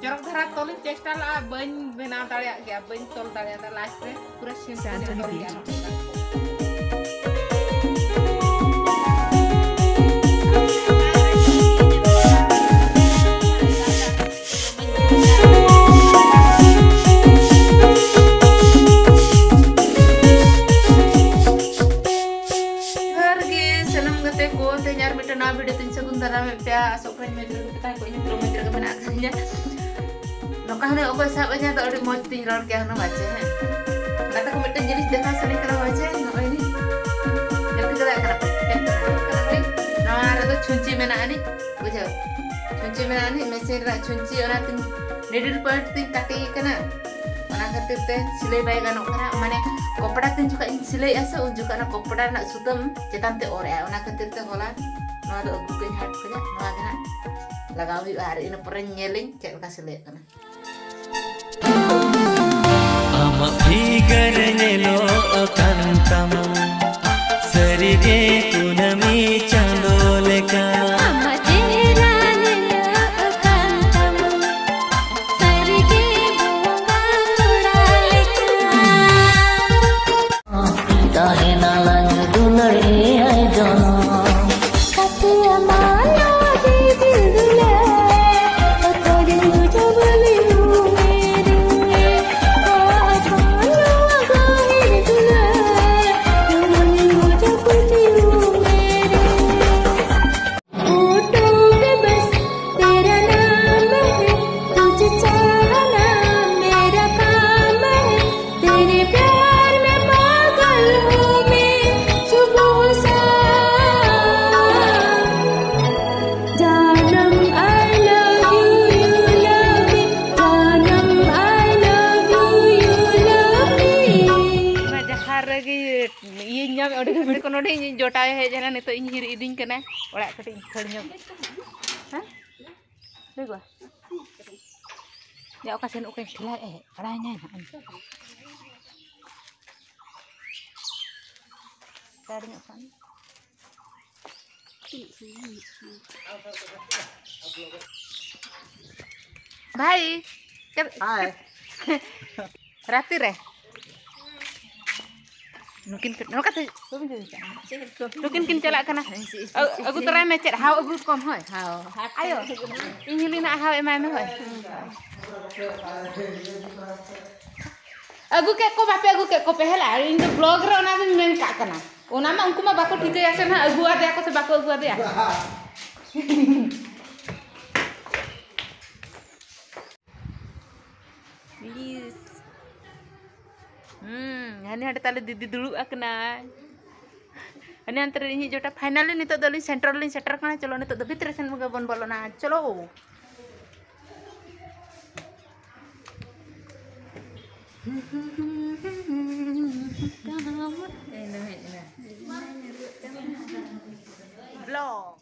jorok dhara tolin chesta la bain benaw dareya gaya bain tol dareya ta last re pura simple tol gaya. Asokran medra kita ko intro medra ka manakanya nokahne ogo sabanya to adi moj tin ror kya no bache hai kata ko mitten jinis dekha sani kara bache no ini jadi kada kara no ara to chunchi mena ani bujhao chunchi mena ani machine ra chunchi ona tin needle point tin kati kana ona khatir te silai bai ganok kana mane kopda tin juga silai asa unjuk kana kopda nak sutam cetan te ore ona khatir te hola no ada aku ke hat punya no agak lagawi hari ini pernah nyeling cek kasih lihat kana ama figar nelo akantam sarige kunami chandoleka ama jera nelo akantam sarige bunga udaleka tahe nalang dunare ai jana ini jota he jana nito ing hiri iding kana ora kati khar nyok ha le gua ya okasen oke khila aranya na kar nyok kan bhai hai rati re mungkin no kata mungkin kin celak kana aku terai mecet hau aku kom hoy hau ayo ini lina hau emai me hoy aku ke ko pehela in the blog ra ona bin men ka kana ona ma unku ma bako thike ase na agu ade ako se bako agu ade ya please hani ada tali didi dulu akna hani antar ini jota finally nito dali central lin setter kana chalo nito do bhitre sen muga bon bolona chalo vlog